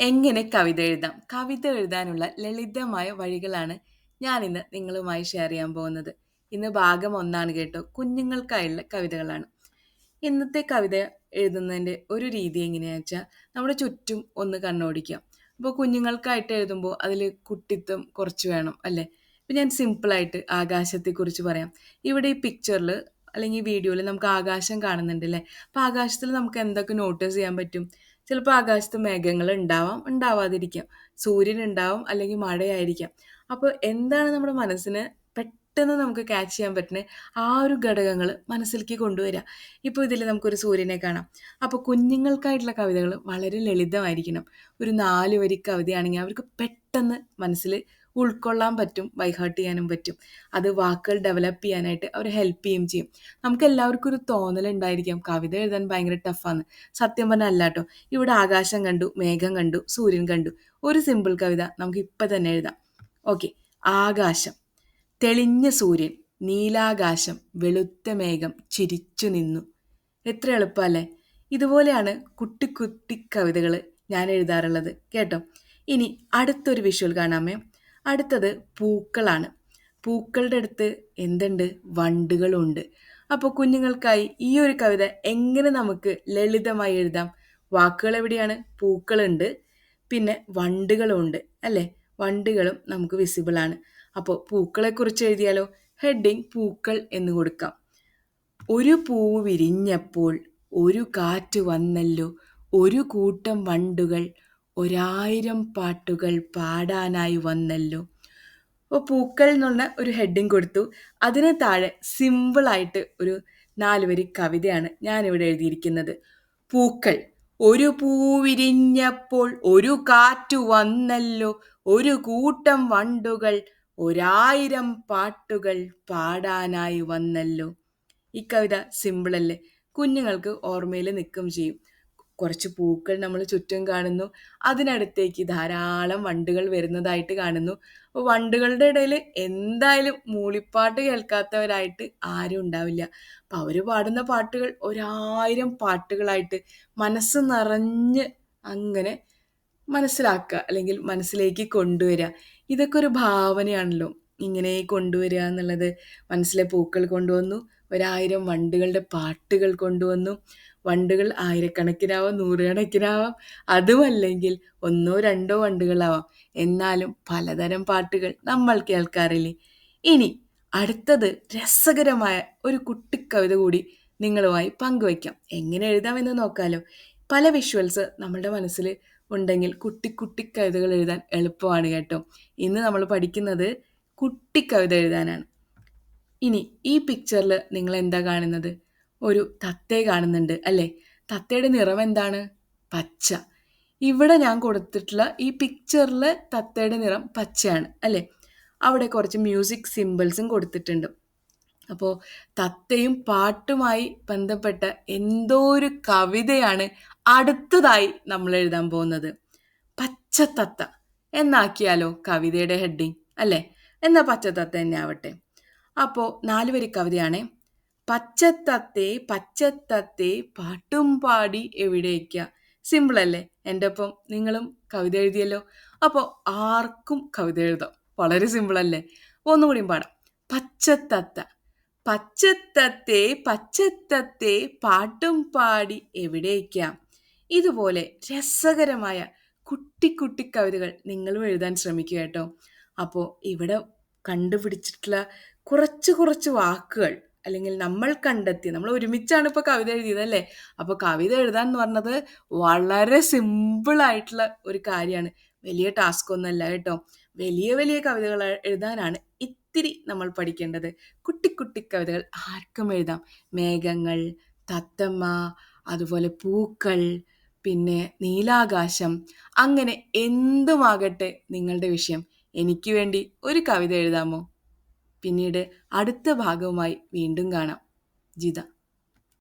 എങ്ങനെ കവിത എഴുതാം? കവിത എഴുതാനുള്ള ലളിതമായ വഴികളാണ് ഞാനിന്ന് നിങ്ങളുമായി ഷെയർ ചെയ്യാൻ പോകുന്നത്. ഇന്ന് ഭാഗം 1 കേട്ടോ. കുഞ്ഞുങ്ങൾക്കായുള്ള കവിതകളാണ്. ഇന്നത്തെ കവിത എഴുതുന്നതിൻ്റെ ഒരു രീതി എങ്ങനെയാണെന്ന് വെച്ചാൽ നമ്മുടെ ചുറ്റും ഒന്ന് കണ്ണോടിക്കുക. അപ്പോൾ കുഞ്ഞുങ്ങൾക്കായിട്ട് എഴുതുമ്പോൾ അതിൽ കുട്ടിത്തം കുറച്ച് വേണം അല്ലേ? ഇപ്പം ഞാൻ സിമ്പിളായിട്ട് ആകാശത്തെക്കുറിച്ച് പറയാം. ഇവിടെ ഈ പിക്ചറിൽ അല്ലെങ്കിൽ വീഡിയോയിൽ നമുക്ക് ആകാശം കാണുന്നുണ്ട് അല്ലേ? അപ്പോൾ ആകാശത്തിൽ നമുക്ക് എന്തൊക്കെ നോട്ടീസ് ചെയ്യാൻ പറ്റും? ചിലപ്പോൾ ആകാശത്ത് മേഘങ്ങൾ ഉണ്ടാവാം, ഉണ്ടാവാതിരിക്കാം. സൂര്യൻ ഉണ്ടാവും, അല്ലെങ്കിൽ മഴയായിരിക്കാം. അപ്പോൾ എന്താണ് നമ്മുടെ മനസ്സിന് പെട്ടെന്ന് നമുക്ക് ക്യാച്ച് ചെയ്യാൻ പറ്റുന്ന ആ ഒരു ഘടകങ്ങൾ മനസ്സിലേക്ക് കൊണ്ടുവരിക. ഇപ്പോൾ ഇതിൽ നമുക്കൊരു സൂര്യനെ കാണാം. അപ്പോൾ കുഞ്ഞുങ്ങൾക്കായിട്ടുള്ള കവിതകൾ വളരെ ലളിതമായിരിക്കണം. ഒരു 4 വരി കവിതയാണെങ്കിൽ അവർക്ക് പെട്ടെന്ന് മനസ്സിൽ ഉൾക്കൊള്ളാൻ പറ്റും, ബൈഹാർട്ട് ചെയ്യാനും പറ്റും. അത് വാക്കുകൾ ഡെവലപ്പ് ചെയ്യാനായിട്ട് അവരെ ഹെൽപ്പ് ചെയ്യുകയും ചെയ്യും. നമുക്ക് എല്ലാവർക്കും ഒരു തോന്നലുണ്ടായിരിക്കാം കവിത എഴുതാൻ ഭയങ്കര ടഫാണ്. സത്യം പറഞ്ഞാൽ അല്ല കേട്ടോ. ഇവിടെ ആകാശം കണ്ടു, മേഘം കണ്ടു, സൂര്യൻ കണ്ടു. ഒരു സിമ്പിൾ കവിത നമുക്ക് ഇപ്പം തന്നെ എഴുതാം. ഓക്കെ. ആകാശം, തെളിഞ്ഞ സൂര്യൻ, നീലാകാശം, വെളുത്ത മേഘം ചിരിച്ചു നിന്നു. എത്ര എളുപ്പമല്ലേ? ഇതുപോലെയാണ് കുട്ടി കുട്ടി കവിതകൾ ഞാൻ എഴുതാറുള്ളത് കേട്ടോ. ഇനി അടുത്തൊരു വിഷ്വൽ കാണാമേ. അടുത്തത് പൂക്കളാണ്. പൂക്കളുടെ അടുത്ത് എന്തുണ്ട്? വണ്ടുകളുണ്ട്. അപ്പോൾ കുഞ്ഞുങ്ങൾക്കായി ഈ ഒരു കവിത എങ്ങനെ നമുക്ക് ലളിതമായി എഴുതാം? വാക്കുകൾ എവിടെയാണ്? പൂക്കളുണ്ട്, പിന്നെ വണ്ടുകളുണ്ട് അല്ലേ? വണ്ടുകളും നമുക്ക് വിസിബിളാണ്. അപ്പോൾ പൂക്കളെക്കുറിച്ച് എഴുതിയാലോ? ഹെഡിങ് പൂക്കൾ എന്ന് കൊടുക്കാം. ഒരു പൂവ് വിരിഞ്ഞപ്പോൾ ഒരു കാറ്റ് വന്നല്ലോ, ഒരു കൂട്ടം വണ്ടുകൾ 1000 പാട്ടുകൾ പാടാനായി വന്നല്ലോ. അപ്പോൾ പൂക്കൾ എന്നുള്ള ഒരു ഹെഡിങ് കൊടുത്തു. അതിന് താഴെ സിമ്പിളായിട്ട് ഒരു 4 വരി കവിതയാണ് ഞാനിവിടെ എഴുതിയിരിക്കുന്നത്. പൂക്കൾ, ഒരു പൂ വിരിഞ്ഞപ്പോൾ ഒരു കാറ്റു വന്നല്ലോ, ഒരു കൂട്ടം വണ്ടുകൾ 1000 പാട്ടുകൾ പാടാനായി വന്നല്ലോ. ഈ കവിത സിമ്പിളല്ലേ? കുഞ്ഞുങ്ങൾക്ക് ഓർമ്മയിൽ നിൽക്കും ചെയ്യും. കുറച്ച് പൂക്കൾ നമ്മൾ ചുറ്റും കാണുന്നു, അതിനടുത്തേക്ക് ധാരാളം വണ്ടുകൾ വരുന്നതായിട്ട് കാണുന്നു. അപ്പോൾ വണ്ടുകളുടെ ഇടയിൽ എന്തായാലും മൂളിപ്പാട്ട് കേൾക്കാത്തവരായിട്ട് ആരും ഉണ്ടാവില്ല. അപ്പം അവർ പാടുന്ന പാട്ടുകൾ 1000 പാട്ടുകളായിട്ട് മനസ്സ് നിറഞ്ഞ് അങ്ങനെ മനസ്സിലാക്കുക, അല്ലെങ്കിൽ മനസ്സിലേക്ക് കൊണ്ടുവരിക. ഇതൊക്കെ ഒരു ഭാവനയാണല്ലോ. ഇങ്ങനെ കൊണ്ടുവരിക എന്നുള്ളത്. മനസ്സിലെ പൂക്കൾ കൊണ്ടുവന്നു, 1000 വണ്ടുകളുടെ പാട്ടുകൾ കൊണ്ടുവന്നു. വണ്ടുകൾ ആയിരക്കണക്കിനാവാം, നൂറുകണക്കിനാവാം, അതുമല്ലെങ്കിൽ ഒന്നോ രണ്ടോ വണ്ടുകളാവാം. എന്നാലും പലതരം പാട്ടുകൾ നമ്മൾ കേൾക്കാറില്ലേ? ഇനി അടുത്തത് രസകരമായ ഒരു കുട്ടിക്കവിത കൂടി നിങ്ങളുമായി പങ്കുവയ്ക്കാം. എങ്ങനെ എഴുതാമെന്ന് നോക്കാലോ. പല വിഷ്വൽസ് നമ്മളുടെ മനസ്സിൽ ഉണ്ടെങ്കിൽ കുട്ടി കുട്ടി കവിതകൾ എഴുതാൻ എളുപ്പമാണ് കേട്ടോ. ഇന്ന് നമ്മൾ പഠിക്കുന്നത് കുട്ടിക്കവിത എഴുതാനാണ്. ഇനി ഈ പിക്ചറിൽ നിങ്ങൾ എന്താ കാണുന്നത്? ഒരു തത്തയെ കാണുന്നുണ്ട് അല്ലേ? തത്തയുടെ നിറം എന്താണ്? പച്ച. ഇവിടെ ഞാൻ കൊടുത്തിട്ടുള്ള ഈ പിക്ചറിൽ തത്തയുടെ നിറം പച്ചയാണ് അല്ലേ? അവിടെ കുറച്ച് മ്യൂസിക് സിമ്പിൾസും കൊടുത്തിട്ടുണ്ട്. അപ്പോൾ തത്തയും പാട്ടുമായി ബന്ധപ്പെട്ട എന്തോ ഒരു കവിതയാണ് അടുത്തതായി നമ്മൾ എഴുതാൻ പോകുന്നത്. പച്ചത്തത്ത എന്നാക്കിയാലോ കവിതയുടെ ഹെഡിങ് അല്ലേ? എന്നാ പച്ചത്തത്ത തന്നെ ആവട്ടെ. അപ്പോൾ 4 വരി കവിതയാണേ. പച്ചത്തത്തേ പച്ചത്തത്തേ പാട്ടും പാടി എവിടേക്കാ. സിമ്പിൾ അല്ലേ? എൻ്റെ ഒപ്പം നിങ്ങളും കവിത എഴുതിയല്ലോ. അപ്പോൾ ആർക്കും കവിത എഴുതാം. വളരെ സിമ്പിൾ അല്ലേ? ഒന്നുകൂടിയും പാടാം. പച്ചത്തത്ത, പച്ചത്തത്തേ പച്ചത്തത്തേ പാട്ടും പാടി എവിടേക്കാ. ഇതുപോലെ രസകരമായ കുട്ടി കുട്ടി കവിതകൾ നിങ്ങളും എഴുതാൻ ശ്രമിക്കുക കേട്ടോ. അപ്പോൾ ഇവിടെ കണ്ടുപിടിച്ചിട്ടുള്ള കുറച്ച് കുറച്ച് വാക്കുകൾ, അല്ലെങ്കിൽ നമ്മൾ കണ്ടെത്തി, നമ്മൾ ഒരുമിച്ചാണ് ഇപ്പോൾ കവിത എഴുതിയത് അല്ലേ? അപ്പോൾ കവിത എഴുതാൻ എന്ന് പറഞ്ഞത് വളരെ സിമ്പിളായിട്ടുള്ള ഒരു കാര്യമാണ്. വലിയ ടാസ്ക് ഒന്നുമല്ല കേട്ടോ. വലിയ വലിയ കവിതകൾ എഴുതാനാണ് ഇത്തിരി നമ്മൾ പഠിക്കേണ്ടത്. കുട്ടി കുട്ടി കവിതകൾ ആർക്കും എഴുതാം. മേഘങ്ങൾ, തത്തമ്മ, അതുപോലെ പൂക്കൾ, പിന്നെ നീലാകാശം, അങ്ങനെ എന്തുമാകട്ടെ നിങ്ങളുടെ വിഷയം. എനിക്ക് വേണ്ടി ഒരു കവിത എഴുതാമോ? പിന്നീട് അടുത്ത ഭാഗവുമായി വീണ്ടും കാണാം. ജിത.